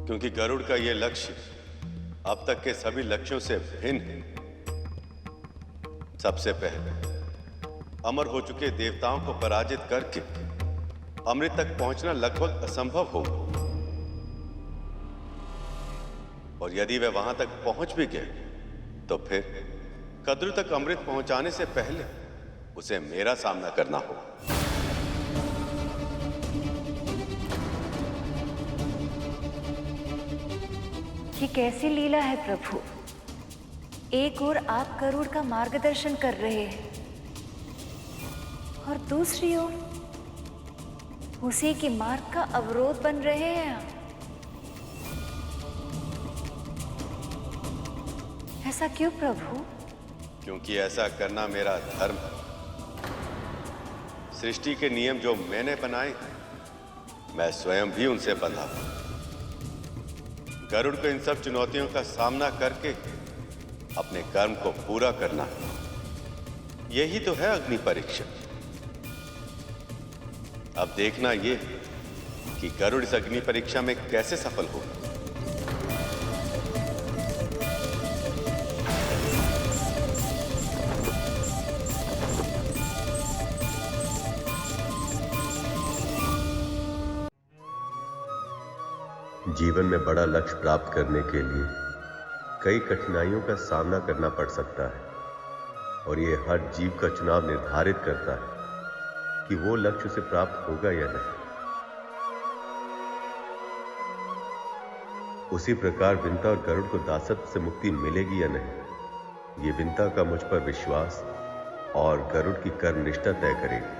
क्योंकि गरुड़ का यह लक्ष्य अब तक के सभी लक्ष्यों से भिन्न है। सबसे पहले अमर हो चुके देवताओं को पराजित करके अमृत तक पहुंचना लगभग असंभव हो, और यदि वे वहां तक पहुंच भी गए तो फिर कद्रु तक अमृत पहुंचाने से पहले उसे मेरा सामना करना होगा। ये कैसी लीला है प्रभु। एक ओर आप गरुड़ का मार्गदर्शन कर रहे हैं और दूसरी ओर उसी के मार्ग का अवरोध बन रहे हैं आप। ऐसा क्यों प्रभु? क्योंकि ऐसा करना मेरा धर्म है। सृष्टि के नियम जो मैंने बनाए हैं, मैं स्वयं भी उनसे बंधा हूं। गरुड़ को इन सब चुनौतियों का सामना करके अपने कर्म को पूरा करना है। यही तो है अग्नि परीक्षा। अब देखना यह कि गरुड़ इस अग्नि परीक्षा में कैसे सफल होगा। जीवन में बड़ा लक्ष्य प्राप्त करने के लिए कई कठिनाइयों का सामना करना पड़ सकता है, और ये हर जीव का चुनाव निर्धारित करता है कि वो लक्ष्य उसे प्राप्त होगा या नहीं। उसी प्रकार विंता और गरुड़ को दासत्व से मुक्ति मिलेगी या नहीं, ये विंता का मुझ पर विश्वास और गरुड़ की कर्मनिष्ठा तय करेगी।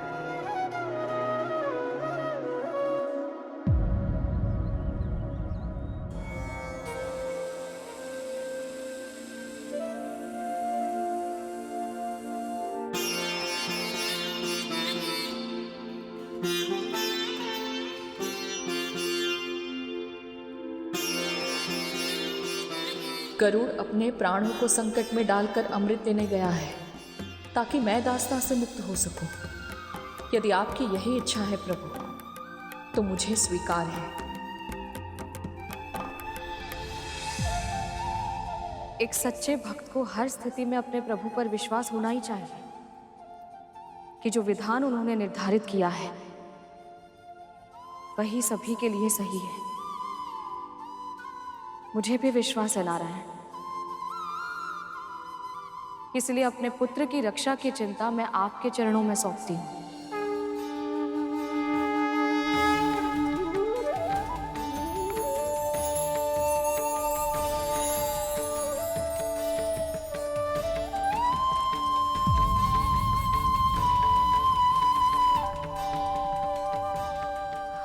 गरुड़ अपने प्राणों को संकट में डालकर अमृत देने गया है ताकि मैं दास्तां से मुक्त हो सकूं। यदि आपकी यही इच्छा है प्रभु, तो मुझे स्वीकार है। एक सच्चे भक्त को हर स्थिति में अपने प्रभु पर विश्वास होना ही चाहिए कि जो विधान उन्होंने निर्धारित किया है वही सभी के लिए सही है। मुझे भी विश्वास है नारायण, इसलिए अपने पुत्र की रक्षा की चिंता मैं आपके चरणों में सौंपती हूं।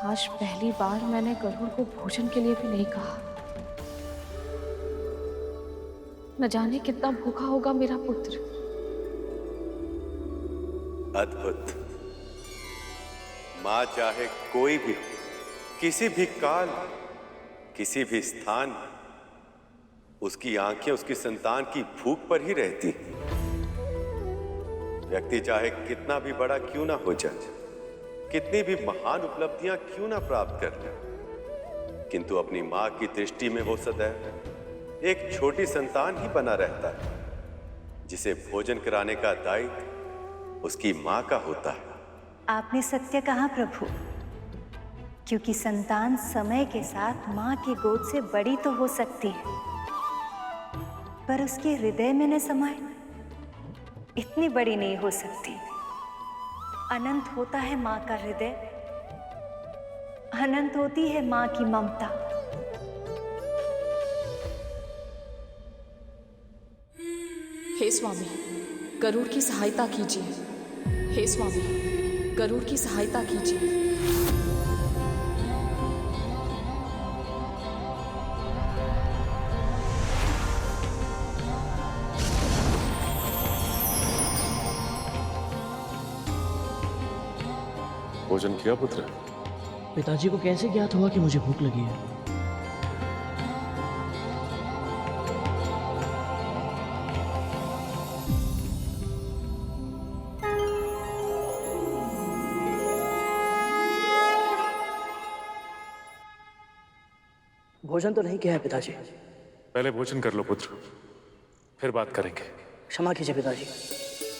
आज पहली बार मैंने गरुड़ को भोजन के लिए भी नहीं कहा। न जाने कितना भूखा होगा मेरा पुत्र। अद्भुत। मां चाहे कोई भी हो, किसी भी काल, किसी भी स्थान, उसकी आंखें उसकी संतान की भूख पर ही रहती। व्यक्ति चाहे कितना भी बड़ा क्यों ना हो जाए, कितनी भी महान उपलब्धियां क्यों ना प्राप्त कर ले, किंतु अपनी मां की दृष्टि में वो सदैव एक छोटी संतान ही बना रहता है, जिसे भोजन कराने का दायित्व उसकी मां का होता है। आपने सत्य कहा प्रभु, क्योंकि संतान समय के साथ मां की गोद से बड़ी तो हो सकती है, पर उसके हृदय में न समाए इतनी बड़ी नहीं हो सकती। अनंत होता है मां का हृदय, अनंत होती है मां की ममता। हे स्वामी, गरुड़ की सहायता कीजिए। हे स्वामी, गरुड़ की सहायता कीजिए। भोजन किया पुत्र? पिताजी को कैसे ज्ञात हुआ कि मुझे भूख लगी है? भोजन तो नहीं किया है पिताजी। पहले भोजन कर लो पुत्र, फिर बात करेंगे। क्षमा कीजिए पिताजी,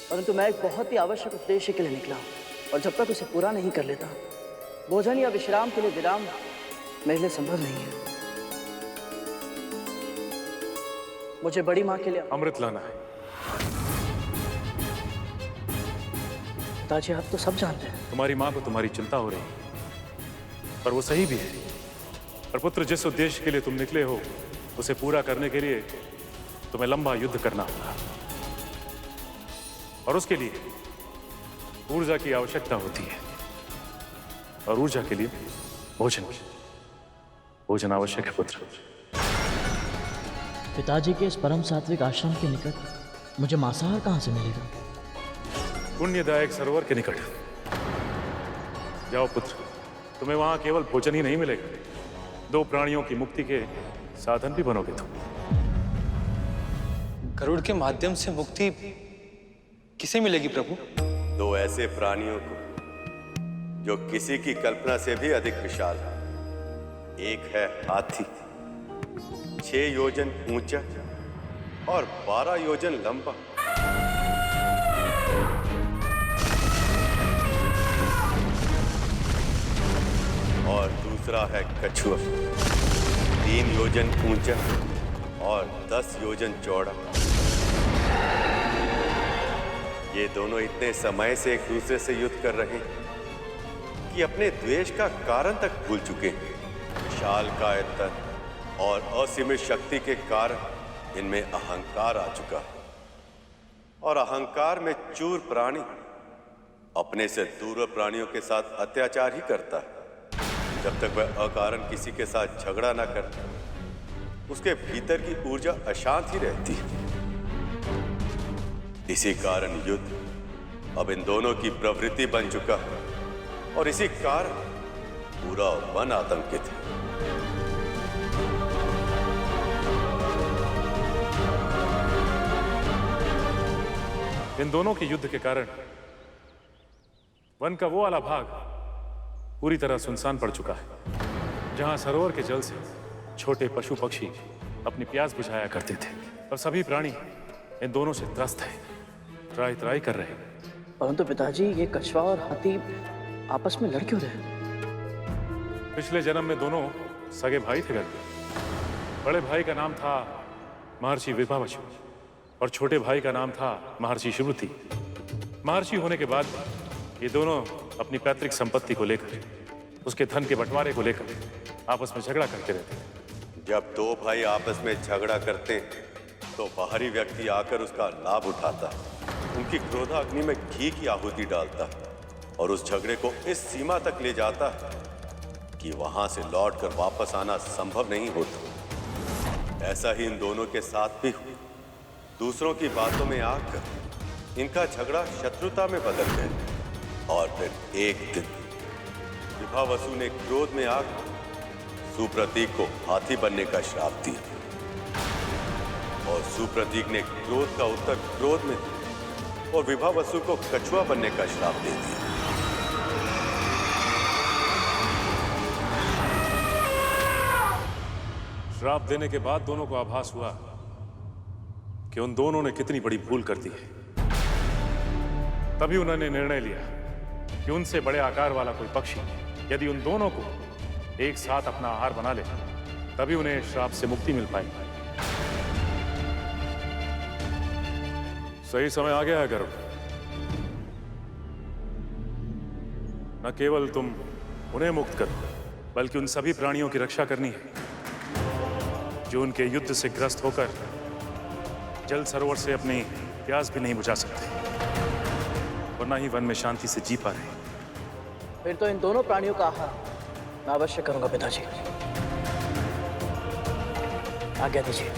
परंतु मैं एक बहुत ही आवश्यक उद्देश्य के लिए निकला हूँ, और जब तक उसे पूरा नहीं कर लेता भोजन या विश्राम के लिए विराम मेरे लिए संभव नहीं है। मुझे बड़ी माँ के लिए अमृत लाना है। पिताजी आप तो सब जानते हैं। तुम्हारी माँ को तुम्हारी चिंता हो रही है, पर वो सही भी है। पर पुत्र, जिस उद्देश्य के लिए तुम निकले हो उसे पूरा करने के लिए तुम्हें लंबा युद्ध करना होगा, और उसके लिए ऊर्जा की आवश्यकता होती है, और ऊर्जा के लिए भोजन आवश्यक है पुत्र। पिताजी के इस परम सात्विक आश्रम के निकट मुझे मांसाहार कहाँ से मिलेगा? पुण्यदायक सरोवर के निकट जाओ पुत्र, तुम्हें वहां केवल भोजन ही नहीं मिलेगा, 2 प्राणियों की मुक्ति के साधन भी बनोगे तुम। गरुड़ के माध्यम से मुक्ति किसे मिलेगी प्रभु? 2 ऐसे प्राणियों को जो किसी की कल्पना से भी अधिक विशाल है। एक है हाथी, 6 योजन ऊंचा और 12 योजन लंबा। और दूसरा है कछुआ, 3 योजन ऊंचा और 10 योजन चौड़ा। ये दोनों इतने समय से एक दूसरे से युद्ध कर रहे हैं कि अपने द्वेष का कारण तक भूल चुके हैं। विशाल कायतन और असीमित शक्ति के कारण इनमें अहंकार आ चुका है, और अहंकार में चूर प्राणी अपने से दूर प्राणियों के साथ अत्याचार ही करता है। जब तक वह अकारण किसी के साथ झगड़ा ना करता, उसके भीतर की ऊर्जा अशांत ही रहती है। इसी कारण युद्ध अब इन दोनों की प्रवृत्ति बन चुका है, और इसी कारण पूरा वन आतंकित है। इन दोनों के युद्ध के कारण वन का वो वाला भाग पूरी तरह सुनसान पड़ चुका है, जहां सरोवर के जल से छोटे पशु पक्षी अपनी प्यास बुझाया करते थे। और सभी प्राणी इन दोनों से त्रस्त हैं, त्राई त्राई कर रहे हैं। परंतु पिताजी, ये कछुआ और हाथी आपस में लड़ क्यों रहे? पिछले जन्म में दोनों सगे भाई थे। बड़े भाई का नाम था महर्षि विभावसु, और छोटे भाई का नाम था महर्षि शिवृति। महर्षि होने के बाद ये दोनों अपनी पैतृक संपत्ति को लेकर, उसके धन के बंटवारे को लेकर आपस में झगड़ा करते रहते। जब 2 भाई आपस में झगड़ा करते तो बाहरी व्यक्ति आकर उसका लाभ उठाता, उनकी क्रोधाग्नि में घी की आहुति डालता और उस झगड़े को इस सीमा तक ले जाता कि वहां से लौटकर वापस आना संभव नहीं होता। ऐसा ही इन दोनों के साथ भी हुआ। दूसरों की बातों में आकर इनका झगड़ा शत्रुता में बदल गया, और फिर एक दिन विभावसु ने क्रोध में आकर सुप्रतीक को हाथी बनने का श्राप दिया, और सुप्रतीक ने क्रोध का उत्तर क्रोध में दिया और विभावसु को कछुआ बनने का श्राप दे दिया। श्राप देने के बाद दोनों को आभास हुआ कि उन दोनों ने कितनी बड़ी भूल कर दी है। तभी उन्होंने निर्णय लिया कि उनसे बड़े आकार वाला कोई पक्षी यदि उन दोनों को एक साथ अपना आहार बना ले, तभी उन्हें श्राप से मुक्ति मिल पाएगी। सही समय आ गया है गरुड़। न केवल तुम उन्हें मुक्त करो, बल्कि उन सभी प्राणियों की रक्षा करनी है जो उनके युद्ध से ग्रस्त होकर जल सरोवर से अपनी प्यास भी नहीं बुझा सकते और न ही वन में शांति से जी पा रहे। फिर तो इन दोनों प्राणियों का आहार मैं अवश्य करूंगा पिताजी। आज्ञा दीजिए।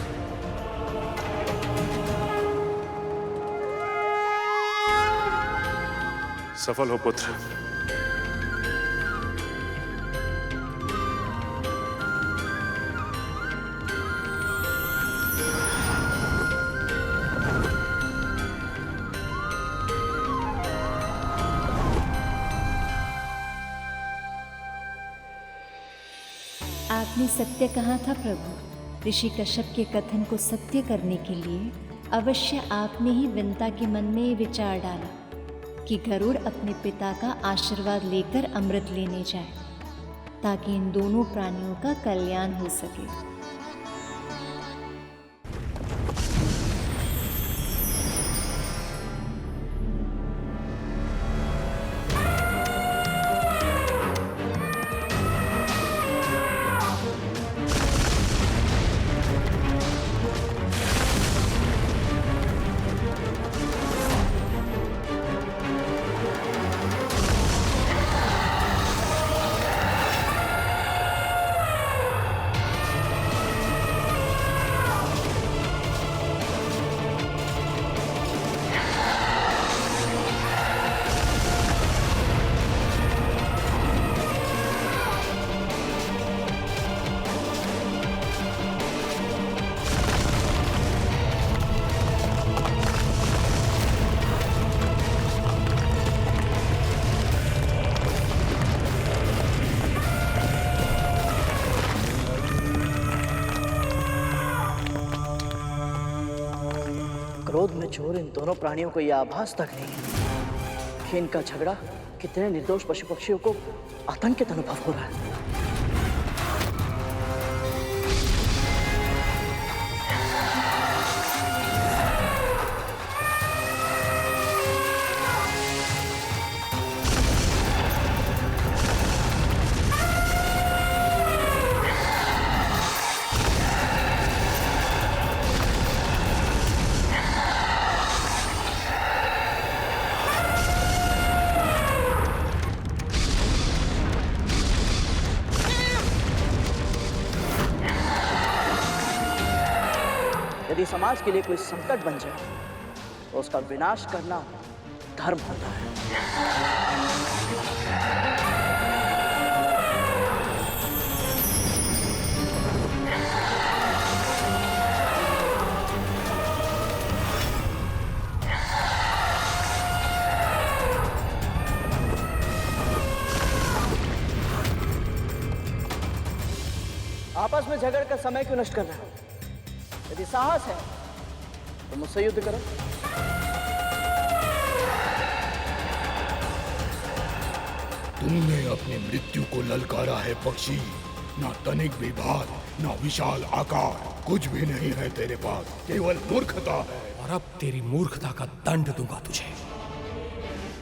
सफल हो पुत्र। आप आपने सत्य कहा था प्रभु। ऋषि कश्यप के कथन को सत्य करने के लिए अवश्य आपने ही विंता के मन में ये विचार डाला कि गरुड़ अपने पिता का आशीर्वाद लेकर अमृत लेने जाए, ताकि इन दोनों प्राणियों का कल्याण हो सके। क्रोध में चोर इन दोनों प्राणियों को यह आभास तक नहीं है कि इनका झगड़ा कितने निर्दोष पशु पक्षियों को आतंकित अनुभव हो रहा है। यदि समाज के लिए कोई संकट बन जाए तो उसका विनाश करना धर्म होता है। आपस में झगड़ कर समय क्यों नष्ट कर रहे हो? यदि साहस है तो मुझसे युद्ध करो। तुमने अपनी मृत्यु को ललकारा है पक्षी। ना तनिक विभाग, ना विशाल आकार, कुछ भी नहीं है तेरे पास, केवल मूर्खता है। और अब तेरी मूर्खता का दंड दूंगा तुझे।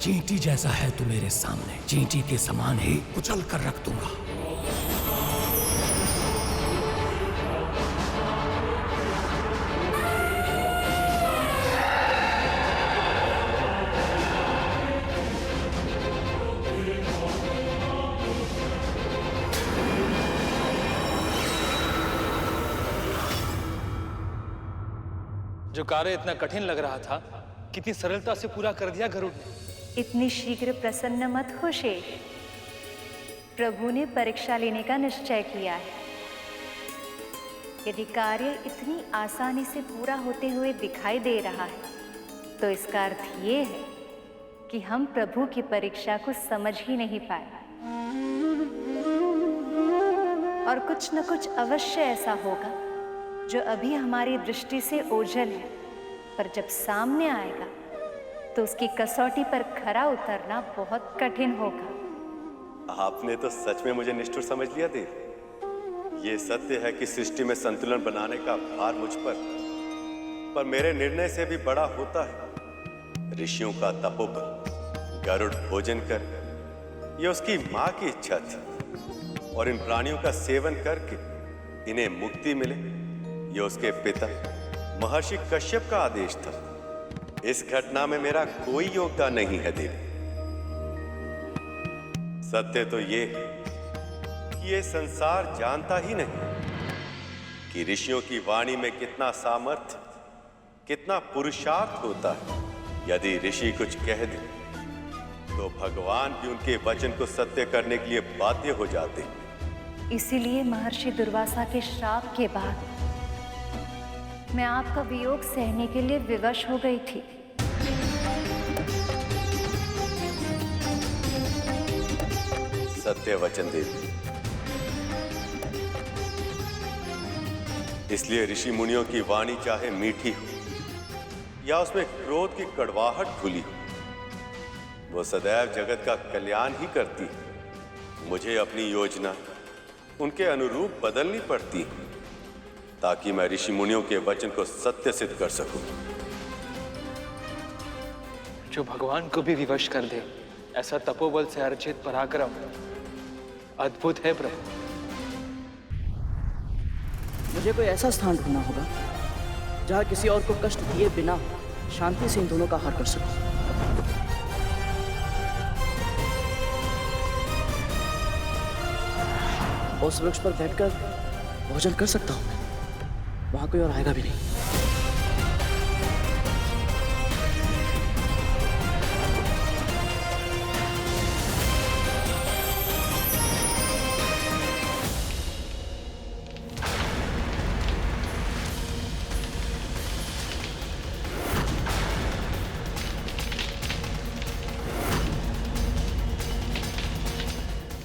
चींटी जैसा है तू मेरे सामने, चींटी के समान ही कुचल कर रख दूंगा। जो कार्य इतना कठिन लग रहा था, कितनी सरलता से पूरा कर दिया गरुड़ ने। इतनी शीघ्र प्रसन्न मत हो शेष। प्रभु ने परीक्षा लेने का निश्चय किया है। यदि कार्य इतनी आसानी से पूरा होते हुए दिखाई दे रहा है, तो इसका अर्थ ये है कि हम प्रभु की परीक्षा को समझ ही नहीं पाए। और कुछ न कुछ अवश्य ऐसा होगा जो अभी हमारी दृष्टि से ओझल है, पर जब सामने आएगा तो उसकी कसौटी पर खरा उतरना बहुत कठिन होगा। आपने तो सच में मुझे निष्ठुर समझ लिया देव। ये सत्य है कि सृष्टि में संतुलन बनाने का भार मुझ पर मेरे निर्णय से भी बड़ा होता है। ऋषियों का तपोबल, गरुड़ भोजन कर, ये उसकी मां की इच्छा थी, और इन प्राणियों का सेवन करके इन्हें मुक्ति मिले, ये उसके पिता महर्षि कश्यप का आदेश था। इस घटना में मेरा कोई योगदान नहीं है देवी। सत्य तो ये है कि ये संसार जानता ही नहीं कि ऋषियों की वाणी में कितना सामर्थ्य, कितना पुरुषार्थ होता है। यदि ऋषि कुछ कह दे तो भगवान भी उनके वचन को सत्य करने के लिए बाध्य हो जाते। इसीलिए महर्षि दुर्वासा के श्राप के बाद मैं आपका वियोग सहने के लिए विवश हो गई थी। सत्य वचन देवी, इसलिए ऋषि मुनियों की वाणी चाहे मीठी हो या उसमें क्रोध की कड़वाहट घुली हो, वो सदैव जगत का कल्याण ही करती है। मुझे अपनी योजना उनके अनुरूप बदलनी पड़ती है ताकि मैं ऋषि मुनियों के वचन को सत्य सिद्ध कर सकूं। जो भगवान को भी विवश कर दे, ऐसा तपोबल से अर्जित पराक्रम अद्भुत है प्रभु। मुझे कोई ऐसा स्थान ढूंढना होगा जहां किसी और को कष्ट दिए बिना शांति से इन दोनों का हार कर सकूं। उस वृक्ष पर बैठकर भोजन कर सकता हूं, वहां कोई और आएगा भी नहीं।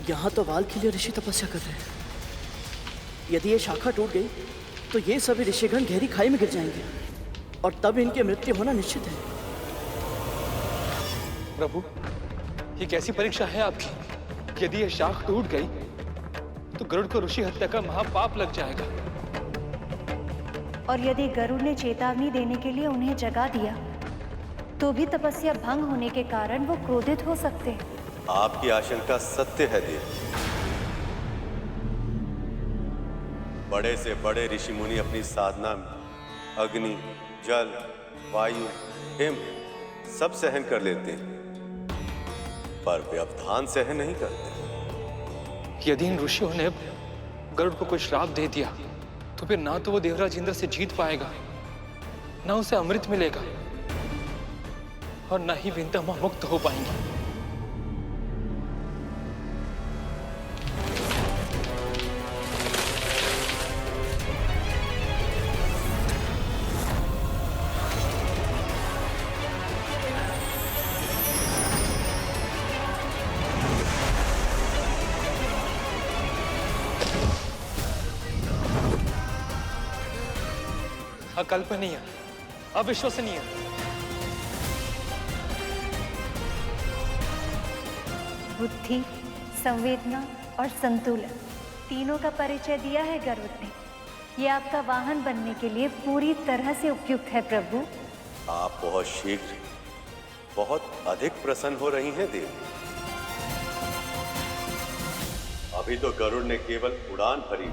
यहां तो वाल्कीलिय ऋषि तपस्या कर रहे हैं। यदि ये शाखा टूट गई तो ये सभी ऋषिगण गहरी खाई में गिर जाएंगे और तब इनकी मृत्यु होना निश्चित है। प्रभु, ये कैसी परीक्षा है आपकी? यदि ये शाख टूट गई तो गरुड़ को ऋषि हत्या का महापाप लग जाएगा। और यदि गरुड़ ने चेतावनी देने के लिए उन्हें जगा दिया तो भी तपस्या भंग होने के कारण वो क्रोधित हो सकते हैं। आपकी आशंका सत्य है देव। बड़े से बड़े ऋषि मुनि अपनी साधना में अग्नि, जल, वायु, हिम सब सहन कर लेते हैं, पर व्यवधान सहन नहीं करते। यदि इन ऋषियों ने गरुड़ को कोई श्राप दे दिया तो फिर ना तो वो देवराज इंद्र से जीत पाएगा, ना उसे अमृत मिलेगा और ना ही विंता मुक्त हो पाएंगी। अकल्पनीय, अविश्वसनीय। बुद्धि, संवेदना और संतुलन तीनों का परिचय दिया है गरुड़ ने। ये आपका वाहन बनने के लिए पूरी तरह से उपयुक्त है प्रभु। आप बहुत शीघ्र बहुत अधिक प्रसन्न हो रही हैं देवी। अभी तो गरुड़ ने केवल उड़ान भरी,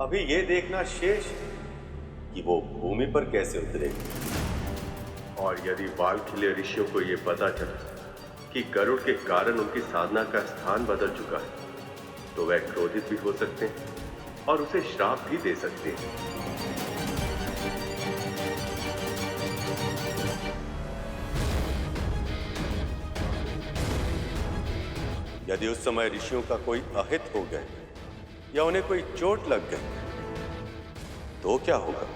अभी ये देखना शेष है कि वो भूमि पर कैसे उतरेगी। और यदि वाल्कीलिय ऋषियों को यह पता चला कि गरुड़ के कारण उनकी साधना का स्थान बदल चुका है तो वह क्रोधित भी हो सकते हैं और उसे श्राप भी दे सकते हैं। यदि उस समय ऋषियों का कोई अहित हो गए या उन्हें कोई चोट लग गई तो क्या होगा?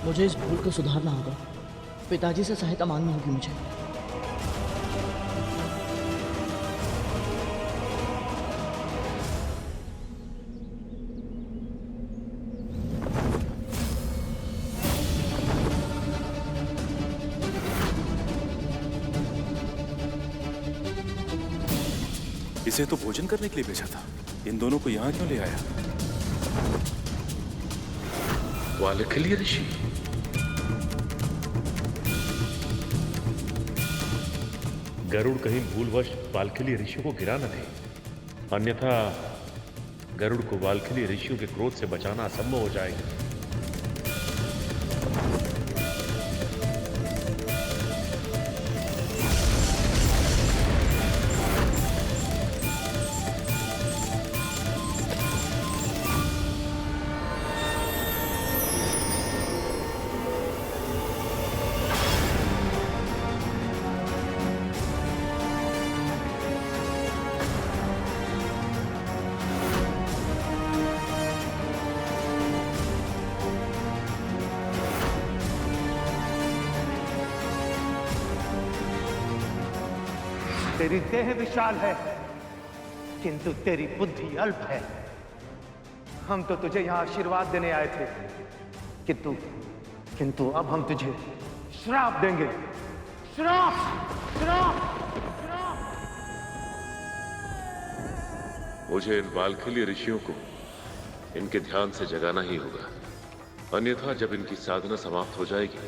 मुझे इस भूल को सुधारना होगा। पिताजी से सहायता मांगनी होगी मुझे। इसे तो भोजन करने के लिए भेजा था, इन दोनों को यहां क्यों ले आया? वाल्कीलिय ऋषि। गरुड़ कहीं भूलवश वाल्कीलिय ऋषियों को गिरा न दे, अन्यथा गरुड़ को वाल्कीलिय ऋषियों के क्रोध से बचाना असंभव हो जाएगा। तेरी देह विशाल है, किंतु तेरी बुद्धि अल्प है। हम तो तुझे यहां आशीर्वाद देने आए थे, किंतु अब हम तुझे श्राप देंगे। श्राप, श्राप। मुझे इन बालखिली ऋषियों को इनके ध्यान से जगाना ही होगा, अन्यथा जब इनकी साधना समाप्त हो जाएगी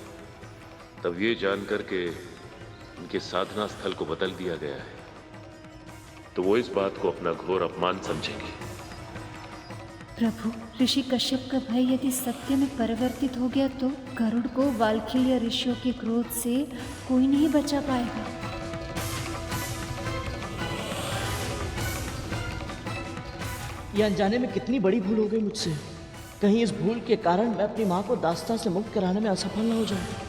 तब ये जानकर के इनके साधना स्थल को बदल दिया गया है तो वो इस बात को अपना घोर अपमान समझेंगे। प्रभु, ऋषि कश्यप का भय यदि सत्य में परिवर्तित हो गया तो गरुड़ को वाल्खिल्य ऋषियों के क्रोध से कोई नहीं बचा पाएगा। ये अनजाने में कितनी बड़ी भूल हो गई मुझसे। कहीं इस भूल के कारण मैं अपनी माँ को दास्ता से मुक्त कराने में असफल न हो जाऊं।